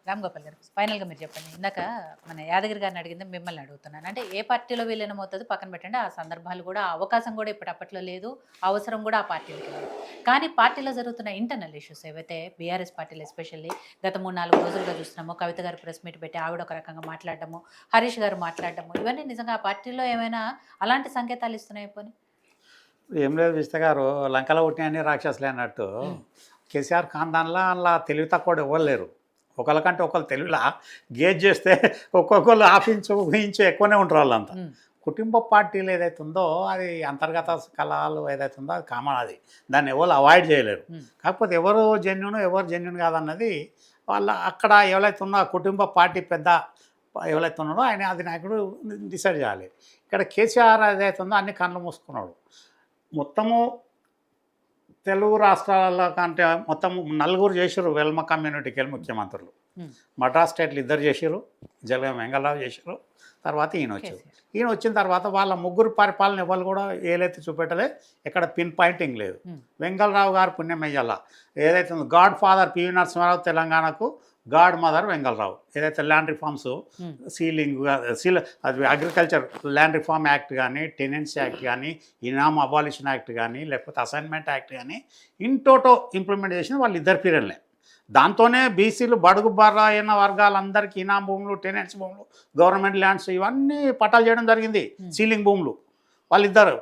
రామ్ గోపాల్ గారు ఫైనల్గా మీరు చెప్పండి. ఇందాక మన యాదగిరి గారిని అడిగింది మిమ్మల్ని అడుగుతున్నాను. అంటే ఏ పార్టీలో విలీనం అవుతుందో పక్కన పెట్టండి. ఆ సందర్భాలు కూడా ఆ అవకాశం కూడా అప్పట్లో లేదు. అవసరం కూడా ఆ పార్టీలకి లేదు. కానీ పార్టీలో జరుగుతున్న ఇంటర్నల్ ఇష్యూస్ ఏవైతే బీఆర్ఎస్ పార్టీలో ఎస్పెషల్లీ గత 3-4 రోజులుగా చూస్తున్నాము. కవిత గారు ప్రెస్ మీట్ పెట్టి ఆవిడ ఒక రకంగా మాట్లాడడము, హరీష్ గారు మాట్లాడడము, ఇవన్నీ నిజంగా ఆ పార్టీలో ఏమైనా అలాంటి సంకేతాలు ఇస్తున్నాయి పోనీ? ఏం లేదు విజిత గారు, లంకలో పుట్టిన రాక్షసులే అన్నట్టు కేసీఆర్ ఖాన్దాన్లో అలా తెలివి తక్కువ ఎవరు లేరు. ఒకరికంటే ఒకరు తెలివిలా గేజ్ చేస్తే ఒక్కొక్కరు హాఫ్ ఇంచు ఎక్కువనే ఉంటారు వాళ్ళంతా. కుటుంబ పార్టీలు ఏదైతే ఉందో అది అంతర్గత కళలు ఏదైతే ఉందో అది కామన్, అది దాన్ని ఎవరు అవాయిడ్ చేయలేరు. కాకపోతే ఎవరు జెన్యున్ కాదన్నది వాళ్ళ అక్కడ ఎవరైతే ఉన్నా కుటుంబ పార్టీ పెద్ద ఎవరైతే ఉన్నారో ఆయన అధినాయకుడు డిసైడ్ చేయాలి. ఇక్కడ కేసీఆర్ ఏదైతే ఉందో అన్ని కళ్ళు మూసుకున్నాడు. మొత్తము తెలుగు రాష్ట్రాల కంటే మొత్తం 4 చేసారు వెల్మ కమ్యూనిటీకి వెళ్ళి ముఖ్యమంత్రులు. మద్రాస్ స్టేట్లు 2 చేసారు, జలగం వెంగళరావు చేసారు, తర్వాత ఈయన వచ్చారు. ఈయన వచ్చిన తర్వాత వాళ్ళ 3 పరిపాలన ఎవరు కూడా ఏదైతే చూపెట్టలే, ఎక్కడ పిన్ పాయింటింగ్ లేదు. వెంగళరావు గారు పుణ్యమయ్యాల ఏదైతే ఉందో గాడ్ ఫాదర్ పివి నరసింహారావు తెలంగాణకు, గాడ్ మదర్ వెంగళరావు. ఏదైతే ల్యాండ్ రిఫార్మ్స్ అది అగ్రికల్చర్ ల్యాండ్ రిఫార్మ్ యాక్ట్ కానీ, టెనెన్సీ యాక్ట్ కానీ, ఇనామ్ అబాలిషన్ యాక్ట్ కానీ, లేకపోతే అసైన్మెంట్ యాక్ట్ కానీ ఇన్ టోటో ఇంప్లిమెంట్ చేసిన వాళ్ళు 2 పీరియడ్లే. దాంతోనే బీసీలు బడుగు బలైన వర్గాలందరికీ ఇనాం భూములు, టెనెన్సీ భూములు, గవర్నమెంట్ ల్యాండ్స్ ఇవన్నీ పట్టాలు చేయడం జరిగింది. సీలింగ్ భూములు వాళ్ళిద్దరు.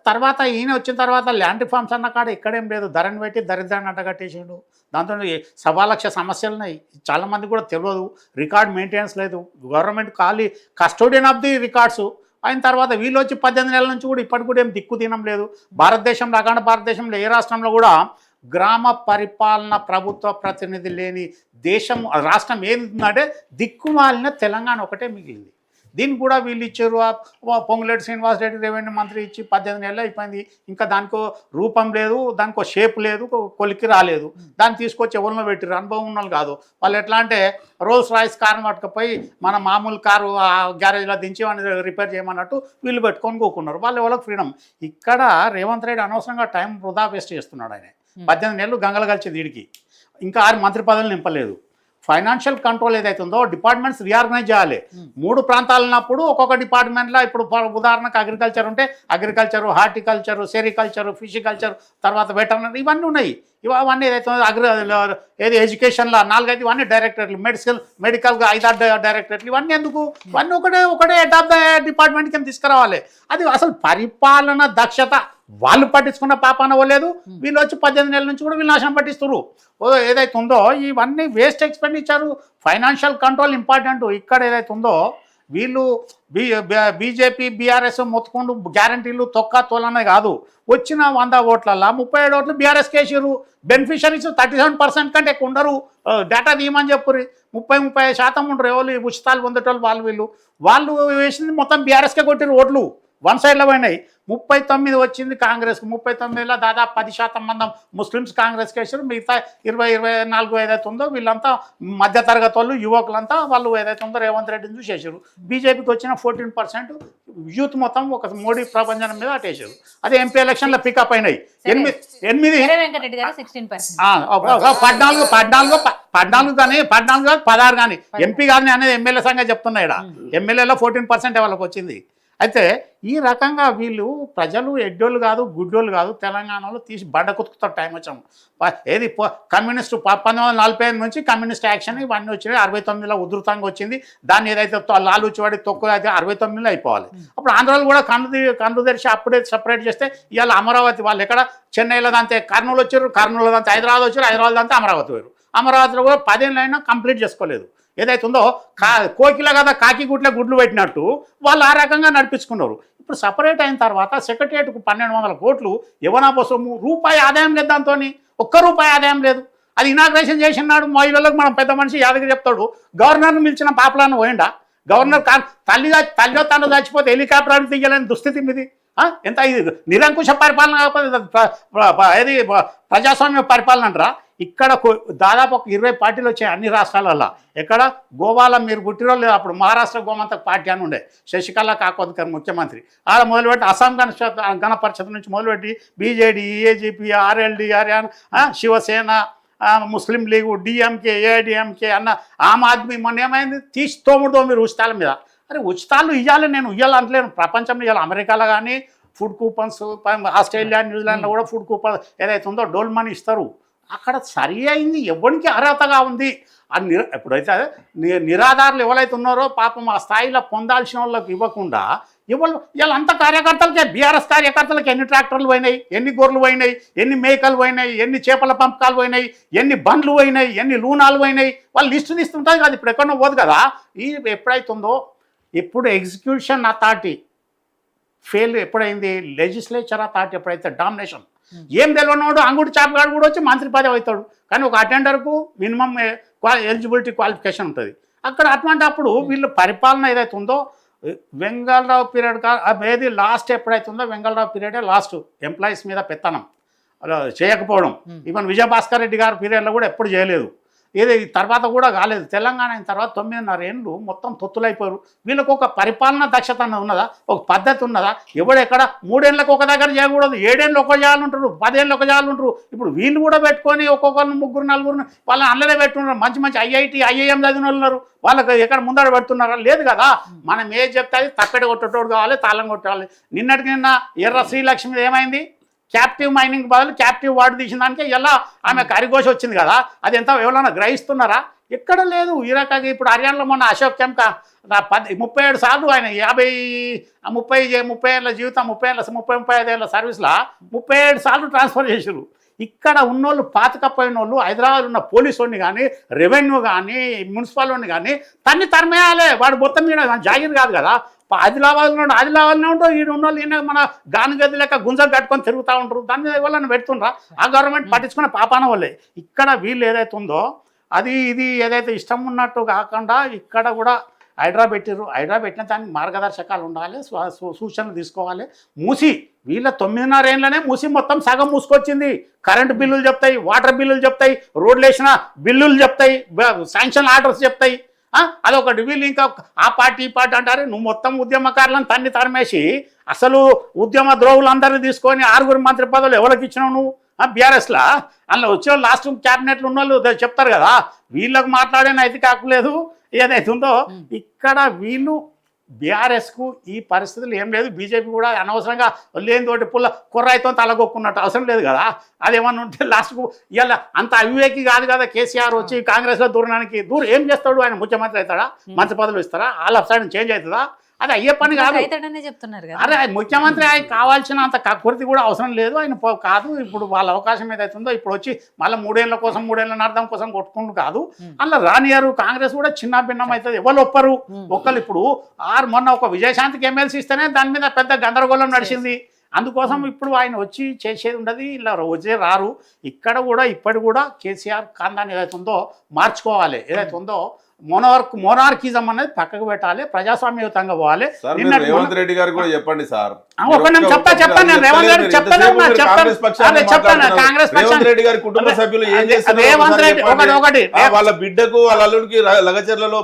తర్వాత ఈయన వచ్చిన తర్వాత ల్యాండ్ రిఫార్మ్స్ అన్న కాడ ఎక్కడేం లేదు, ధరని పెట్టి దరిద్రాన్ని అడ్డగట్టేసాడు. దాంతో 1,00,000 సమస్యలు ఉన్నాయి. చాలామంది కూడా తెలియదు. రికార్డ్ మెయింటెనెన్స్ లేదు. గవర్నమెంట్ ఖాళీ కస్టోడియన్ ఆఫ్ ది రికార్డ్స్ అయిన తర్వాత వీళ్ళు వచ్చి 18 నెలల నుంచి కూడా ఇప్పటికి కూడా ఏం దిక్కు తినం లేదు. భారతదేశంలో అఖండ భారతదేశంలో ఏ రాష్ట్రంలో కూడా గ్రామ పరిపాలన ప్రభుత్వ ప్రతినిధి లేని దేశం రాష్ట్రం ఏంటంటే దిక్కుమాలిన తెలంగాణ ఒకటే మిగిలింది. దీనికి కూడా వీళ్ళు ఇచ్చారు. పొంగులేటి శ్రీనివాసరెడ్డి రెవెన్యూ మంత్రి ఇచ్చి 18 నెలలు అయిపోయింది. ఇంకా దానికో రూపం లేదు, దానికో షేప్ లేదు, కొలికి రాలేదు. దాన్ని తీసుకొచ్చి ఎవరినో పెట్టారు, అనుభవం ఉన్న కాదు. వాళ్ళు ఎట్లా అంటే రోల్స్ రాయిస్ కారు పట్టుకుపోయి మన మామూలు కారు గ్యారేజ్లో దించి వాడిని రిపేర్ చేయమన్నట్టు వీళ్ళు పెట్టుకొని కూకున్నారు. వాళ్ళు ఎవరికి ఫ్రీడమ్. ఇక్కడ రేవంత్ రెడ్డి అనవసరంగా టైం వృధా వేస్ట్ చేస్తున్నాడు. ఆయన 18 నెలలు గంగలు కలిసి వీడికి ఇంకా 6 మంత్రి పదవులు నింపలేదు. ఫైనాన్షియల్ కంట్రోల్ ఏదైతే ఉందో డిపార్ట్మెంట్స్ రీఆర్గనైజ్ చేయాలి. 3 ప్రాంతాలు ఉన్నప్పుడు ఒక్కొక్క డిపార్ట్మెంట్లో ఇప్పుడు ఉదాహరణకు అగ్రికల్చర్ ఉంటే అగ్రికల్చరు, హార్టికల్చరు, సెరికల్చరు, ఫిషికల్చర్, తర్వాత వెటర్నరీ ఇవన్నీ ఉన్నాయి. ఇవన్నీ ఏదైతే ఏది ఎడ్యుకేషన్లో 4-5 ఇవన్నీ డైరెక్టరేట్లు, మెడికల్గా 5-6 డైరెక్టరేట్లు. ఇవన్నీ ఎందుకు? ఇవన్నీ ఒకటే హెడ్ ఆఫ్ ద డిపార్ట్మెంట్ కింద తీసుకురావాలి. అది అసలు పరిపాలన దక్షత వాళ్ళు పట్టించుకున్న పాపాన పోలేదు. వీళ్ళు వచ్చి 18 నెలల నుంచి కూడా వీళ్ళు నాశనం పట్టిస్తారు. ఏదైతే ఉందో ఇవన్నీ waste expenditure. Financial control important. ఇక్కడ ఏదైతే ఉందో వీళ్ళు బీజేపీ బీఆర్ఎస్ మొత్తుకుంటూ గ్యారంటీలు తొక్క తోలనే కాదు. వచ్చిన 100 ఓట్లల్లో 37 ఓట్లు బీఆర్ఎస్ కేసారు. బెనిఫిషరీస్ 37% కంటే ఎక్కువ ఉండరు. డేటా తీయమని చెప్పుర్రి. 30-35% ఉండరు. ఎవరు ఉచితాలు పొందేటోళ్ళు వాళ్ళు వేసింది మొత్తం బీఆర్ఎస్కే కొట్టిరు ఓట్లు. 1 సైడ్లో పోయినాయి. 39 వచ్చింది కాంగ్రెస్కి. 39లో దాదాపు 10% మంది ముస్లిమ్స్ కాంగ్రెస్కి వేసారు. మిగతా 20-24 ఏదైతే ఉందో వీళ్ళంతా మధ్యతరగతి వాళ్ళు, యువకులంతా వాళ్ళు ఏదైతే ఉందో రేవంత్ రెడ్డిని చూసేసారు. బీజేపీకి వచ్చిన 14% యూత్ మొత్తం ఒక మోడీ ప్రపంచం మీద అటేసారు. అదే ఎంపీ ఎలక్షన్లో పికప్ అయినాయి. 14 కానీ 16 కానీ ఎంపీ కానీ అనేది ఎమ్మెల్యే సంగతి చెప్తున్నా. ఇక్కడ ఎమ్మెల్యేలో 14% వాళ్ళకి వచ్చింది. అయితే ఈ రకంగా వీళ్ళు ప్రజలు ఎడ్డోళ్ళు కాదు, గుడ్డోళ్ళు కాదు. తెలంగాణలో తీసి బండ కుతుకుతారు. టైం వచ్చాము ఏది కమ్యూనిస్టు 1945 నుంచి కమ్యూనిస్ట్ యాక్షన్ ఇవన్నీ వచ్చినాయి. 69లో ఉధృతంగా వచ్చింది. దాన్ని ఏదైతే లాలుచివాడి తొక్కు అయితే 69లో అయిపోవాలి. అప్పుడు ఆంధ్రాలో కూడా కన్ను తెరిచి అప్పుడే సపరేట్ చేస్తే ఇవాళ అమరావతి వాళ్ళు ఎక్కడ చెన్నైలో దాంతే కర్నూలు వచ్చారు, కర్నూలు దాంతే హైదరాబాద్ వచ్చారు, హైదరాబాద్ దాంతే అమరావతి పోయారు. అమరావతిలో కూడా 10 ఏళ్ళు అయినా కంప్లీట్ చేసుకోలేదు. ఏదైతే ఉందో కోకిల కదా కాకి గుట్ల గుడ్లు పెట్టినట్టు వాళ్ళు ఆ రకంగా నడిపించుకున్నారు. ఇప్పుడు సపరేట్ అయిన తర్వాత సెక్రటరియట్కు 1200 కోట్లు యవనా కోసము రూపాయి ఆదాయం లేదు. దాంతో ₹1 ఆదాయం లేదు. అది ఇనాగ్రేషన్ చేసినాడు. మహిళలకు మనం పెద్ద మనిషి యాదగిరి చెప్తాడు, గవర్నర్ను పిలిచిన పాపలను పోయిండా? గవర్నర్ తల్లిలో తండ్రి చచ్చిపోతే హెలికాప్టర్ అని తీయలేని దుస్థితి మీది. ఎంత ఇది నిరంకుశ పరిపాలన కాకపోతే ఏది ప్రజాస్వామ్య పరిపాలన అంటారా? ఇక్కడ దాదాపు ఒక 20 పార్టీలు వచ్చాయి అన్ని రాష్ట్రాలలో. ఎక్కడ గోవాలో మీరు పుట్టిరో లేదు, అప్పుడు మహారాష్ట్ర గోమంతక పార్టీ అని ఉండే, శశికళ కాకోద్కర్ ముఖ్యమంత్రి. ఆడ మొదలుపెట్టి అస్సాం గణ పరిషత్ నుంచి మొదలుపెట్టి BJD, AGP, RLD, Haryana, Shiv Sena, Muslim League, DMK, AIADMK అన్న ఆమ్ ఆద్మీ మొన్న ఏమైంది తీసి మీరు ఉచితాల మీద. అరే ఉచితాలు ఇవ్వాలి, నేను ఇవ్వాలి అంటలేను. ప్రపంచంలో ఇవ్వాలి. అమెరికాలో కానీ ఫుడ్ కూపన్స్, ఆస్ట్రేలియా, న్యూజిలాండ్లో కూడా ఫుడ్ కూపన్ ఏదైతే ఉందో డోల్ మనీ ఇస్తారు. అక్కడ సరి అయింది, ఎవరికి అర్హతగా ఉంది అని. ఎప్పుడైతే నిరాధారులు ఎవరైతే ఉన్నారో పాపం ఆ స్థాయిలో పొందాల్సిన వాళ్ళకి ఇవ్వకుండా వీళ్ళంతా కార్యకర్తలకే, బీఆర్ఎస్ కార్యకర్తలకి ఎన్ని ట్రాక్టర్లు పోయినాయి, ఎన్ని గొర్రెలు పోయినాయి, ఎన్ని మేకలు పోయినాయి, ఎన్ని చేపల పంపకాలు పోయినాయి, ఎన్ని బండ్లు పోయినాయి, ఎన్ని లూనాలు పోయినాయి, వాళ్ళు లిస్టు తీస్తుంటుంది కదా. ఇప్పుడు ఎక్కడో పోదు కదా. ఈ ఎప్పుడైతుందో ఇప్పుడు ఎగ్జిక్యూషన్ అథారిటీ ఫెయిల్ ఎప్పుడైంది, లెజిస్లేచర్ అథారిటీ ఎప్పుడైతే డామినేషన్, ఏం తెలియనోడు అంగుడి చాపగాడు కూడా వచ్చి మంత్రి పదవి అవుతాడు. కానీ ఒక అటెండర్కు మినిమం ఎలిజిబిలిటీ క్వాలిఫికేషన్ ఉంటుంది. అక్కడ అటువంటిప్పుడు వీళ్ళు పరిపాలన ఏదైతే ఉందో వెంగళరావు పీరియడ్ ఏది లాస్ట్ ఎప్పుడైతే ఉందో వెంగళరావు పీరియడే లాస్ట్ ఎంప్లాయీస్ మీద పెత్తనం చేయకపోవడం. ఈవెన్ విజయభాస్కర్ రెడ్డి గారి పీరియడ్లో కూడా ఎప్పుడు చేయలేదు. ఏది తర్వాత కూడా కాలేదు. తెలంగాణ అయిన తర్వాత 9.5 ఏళ్ళు మొత్తం తొత్తులైపోయారు. వీళ్ళకు ఒక పరిపాలన దక్షత అన్నది ఉన్నదా, ఒక పద్ధతి ఉన్నదా? ఎవడెక్కడ 3 ఏళ్ళకి ఒక దగ్గర చేయకూడదు, 7 ఏళ్ళు ఒక చేయాలంటారు, 10 ఏళ్ళు ఒక చేయాలంటారు. ఇప్పుడు వీళ్ళు కూడా పెట్టుకొని ఒక్కొక్కరిని 3-4 వాళ్ళని అల్లనే పెట్టున్నారు. మంచి మంచి ఐఐటి, ఐఐఎం చదివిన వాళ్ళు ఉన్నారు. వాళ్ళకి ఎక్కడ ముందర పెడుతున్నారా? లేదు కదా. మనం ఏం చెప్తే అది తప్పెడ కొట్టేటోడు కావాలి, తాళం కొట్టాలి. నిన్నటికి నిన్న ఎర్ర శ్రీలక్ష్మి ఏమైంది, క్యాప్టివ్ మైనింగ్ బదులు క్యాప్టివ్ వార్డు తీసిన దానికి ఎలా ఆమె కరిఘోష వచ్చింది కదా. అది ఎంత ఎవరైనా గ్రహిస్తున్నారా? ఎక్కడ లేదు. ఈ రకంగా ఇప్పుడు హర్యానాలో మొన్న అశోక్ కెంక 37 సార్లు ఆయన 30 ఏళ్ళ జీవితం, 35 ఏళ్ళ సర్వీస్లో 37 సార్లు ట్రాన్స్ఫర్ చేసారు. ఇక్కడ ఉన్నోళ్ళు పాతకపోయిన వాళ్ళు హైదరాబాద్ ఉన్న పోలీసు వాడిని కానీ, రెవెన్యూ కానీ, మున్సిపల్ వాడిని కానీ తరిమేయాలి. వాడు మొత్తం మీద జాగిర్ కాదు కదా. ఆదిలాబాద్లో ఉంటారు, ఈడు ఉన్న వాళ్ళు ఈయన మన గానుగది లెక్క గుంజలు కట్టుకొని తిరుగుతూ ఉంటారు. దాని మీద వాళ్ళని పెడుతుండ్రా? ఆ గవర్నమెంట్ పట్టించుకునే పాపాన వాళ్ళే. ఇక్కడ వీళ్ళు ఏదైతే ఉందో అది ఇది ఏదైతే ఇష్టం ఉన్నట్టు కాకుండా ఇక్కడ కూడా హైడ్రా పెట్టిర్రు. హైడ్రా పెట్టిన దానికి మార్గదర్శకాలు ఉండాలి, సూచనలు తీసుకోవాలి. మూసి వీళ్ళ 9.5 ఏళ్ళనే మూసి మొత్తం సగం మూసుకొచ్చింది. కరెంటు బిల్లులు చెప్తాయి, వాటర్ బిల్లులు చెప్తాయి, రోడ్లు వేసిన బిల్లులు చెప్తాయి, శాంక్షన్ ఆర్డర్స్ చెప్తాయి. అదొకటి. వీళ్ళు ఇంకా ఆ పార్టీ ఈ పార్టీ అంటారు. నువ్వు మొత్తం ఉద్యమకారులను తరిమేసి అసలు ఉద్యమ ద్రోవులందరినీ తీసుకొని 6 మంత్రి పదవులు ఎవరికి ఇచ్చినావు నువ్వు? బీఆర్ఎస్లా అందులో వచ్చే లాస్ట్ క్యాబినెట్లు ఉన్న వాళ్ళు చెప్తారు కదా. వీళ్ళకు మాట్లాడే నైతిక హక్కు లేదు. ఏదైతే ఉందో ఇక్కడ వీళ్ళు బీఆర్ఎస్కు ఈ పరిస్థితులు ఏం లేదు. బీజేపీ కూడా అనవసరంగా లేని తోటి పుల్ల కుర్రాయితో తలగొక్కున్నట్టు అవసరం లేదు కదా. అదేమన్నా ఉంటే లాస్ట్కు ఇలా అంత అవివేకి కాదు కదా. కేసీఆర్ వచ్చి కాంగ్రెస్లో దూరడానికి ఏం చేస్తాడు? ఆయన ముఖ్యమంత్రి అవుతాడా? మంత్రి పదవులు ఇస్తారా? ఆల్ ఆఫ్ సడన్ చేంజ్ అవుతుందా? అది అయ్యే పని కాదు. చెప్తున్నారు కదా. అరే ముఖ్యమంత్రి ఆయన కావాల్సినంత కక్కుర్తి కూడా అవసరం లేదు. ఆయన కాదు. ఇప్పుడు వాళ్ళ అవకాశం ఏదైతుందో ఇప్పుడు వచ్చి మళ్ళీ 3 ఏళ్ళ కోసం 3 ఏళ్ళ అర్థం కోసం కొట్టుకుంటూ కాదు. అలా రానియారు. కాంగ్రెస్ కూడా చిన్న భిన్నం అవుతుంది. ఎవరు ఒప్పరు? ఒక్కరు ఇప్పుడు మొన్న ఒక విజయశాంతికి ఎమ్మెల్సీ ఇస్తేనే దాని మీద పెద్ద గందరగోళం నడిచింది. అందుకోసం ఇప్పుడు ఆయన వచ్చి చేసేది ఉండదు. ఇలా రోజే రారు. ఇక్కడ కూడా ఇప్పటి కూడా కేసీఆర్ ఖాందాన్ని ఏదైతే ఉందో మార్చుకోవాలి. ఏదైతే ఉందో మోనార్కిజం అనేది పక్కకు పెట్టాలి, ప్రజాస్వామ్యయుతంగా పోవాలి. రేవంత్ రెడ్డి గారు కూడా చెప్పండి సార్. చెప్తాను నేను రేవంత్ రెడ్డి చెప్తాను. రేవంత్ రెడ్డి గారి కుటుంబ సభ్యులు ఏం చేస్తారు? వాళ్ళ బిడ్డకు వాళ్ళ అల్లుడికి లగచర్లలో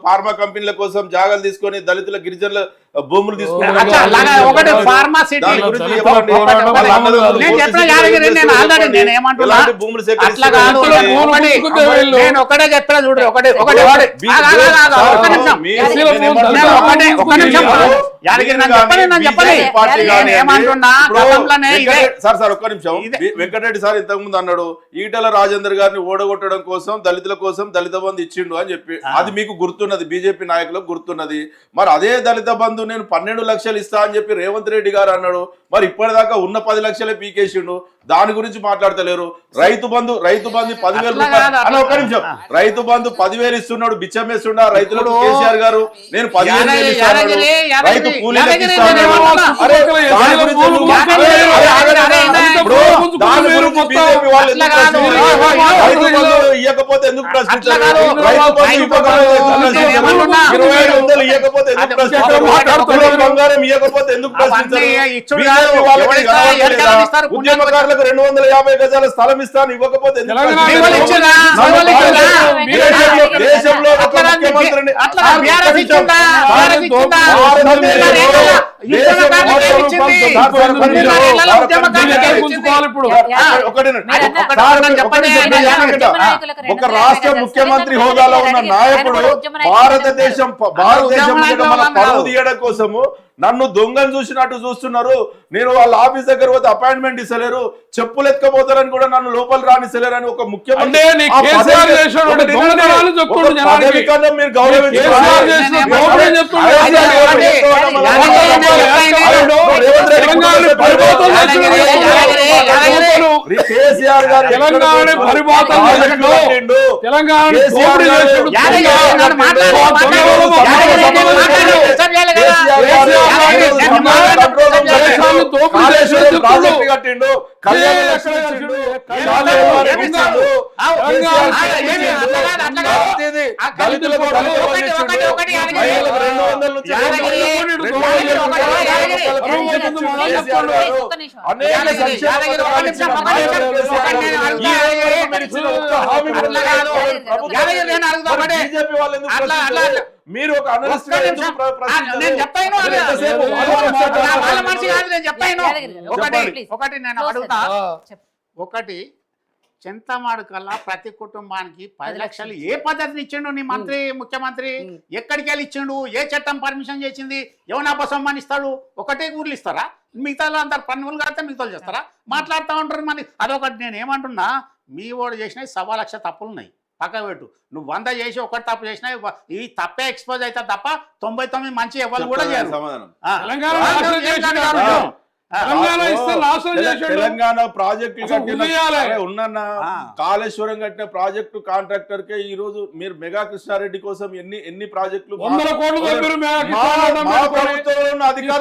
ఫార్మా కంపెనీల కోసం జాగాలు తీసుకొని దళితుల గిరిజనుల భూములు తీసుకున్నారు. ఒకటే చెప్పిన చూడు. వెంకటరెడ్డి సార్ ఇంతకు ముందు అన్నాడు ఈటల రాజేందర్ గారిని ఓడగొట్టడం కోసం దళితుల కోసం దళిత బంధు ఇచ్చిండు అని చెప్పి. అది మీకు గుర్తున్నది, బీజేపీ నాయకులకు గుర్తున్నది. మరి అదే దళిత బంధు నేను 12 లక్షలు ఇస్తా అని చెప్పి రేవంత్ రెడ్డి గారు అన్నాడు. మరి ఇప్పటిదాకా ఉన్న 10 లక్షలే పీకేసిండు. దాని గురించి మాట్లాడతలేరు. రైతు బంధు 10,000 రూపాయలు అని ఒక నిమిషం. రైతు బంధు 10,000 ఇస్తున్నాడు, బిచ్చమేస్తున్నా రైతులకు కేసీఆర్ గారు. నేను 15,000 ఇస్తాను, రైతు కూలీలకు ఇస్తాను. ఇవ్వకపోతే ఎందుకు ప్రశ్నించారు? రైతు బంధు ఇవ్వకపోతే ఎందుకు ప్రశ్నించారు? బంగారం ఇవ్వకపోతే ఎందుకు ప్రశ్నించారు? ఉద్యమకారులకు 250 గజాల స్థలం ఇస్తాను ఇవ్వకపోతే దేశంలో ఒక ముఖ్యమంత్రిని కాంగ్రెస్ ఇచ్చిందా? కాంగ్రెస్ ఇచ్చిందా? ఒక రాష్ట్ర ముఖ్యమంత్రి హోదాలో ఉన్న నాయకుడు భారతదేశం మీద మన పరువు తీయడం కోసము నన్ను దొంగను చూసినట్టు చూస్తున్నారు. నేను వాళ్ళ ఆఫీస్ దగ్గర పోతే అపాయింట్మెంట్ ఇస్తలేరు, చెప్పులు ఎత్తుకపోతారని కూడా నన్ను లోపల రానిస్తలేరు అని ఒక ముఖ్యమంత్రి మీరు కేసీఆర్ గారు ప్రాజెక్ట్ కట్టిండు, కళ్యాణ లక్ష్మి ఇచ్చిండు, దళితులకు 200 నుంచి అనేక సంక్షేమ బీజేపీ వాళ్ళు ఎందుకు ప్రశ్నించారు? మీరు ఒక అనలిస్ట్ ఒకటి నేను అడుగుతా. ఒకటి చింతమాడు కల్లా ప్రతి కుటుంబానికి 10 లక్షలు ఏ పద్ధతిని ఇచ్చిండు నీ మంత్రి ముఖ్యమంత్రి? ఎక్కడికి వెళ్ళి ఇచ్చిండు? ఏ చట్టం పర్మిషన్ చేసింది? ఏమైనా బసమ్మని ఇస్తాడు? ఒకటే ఊర్లు ఇస్తారా? మిగతా అందరు పన్నులు కడితే మిగతా చేస్తారా? మాట్లాడుతూ ఉంటారు. మరి అదొకటి నేను ఏమంటున్నా, మీ ఓడు చేసినవి 1.25 లక్ష తప్పులు ఉన్నాయి, పక్క పెట్టు. నువ్వు 100 చేసి ఒకటి తప్పు చేసినా ఈ తప్పే ఎక్స్పోజ్ అవుతా తప్ప 99 మంచి ఎవరు కూడా చేయరు. తెలంగాణ ప్రాజెక్టు ఉన్న కాళేశ్వరం కట్టిన ప్రాజెక్టు కాంట్రాక్టర్ కే ఈ రోజు మీరు మెగా కృష్ణారెడ్డి కోసం ఎన్ని ప్రాజెక్టులు అధికారులు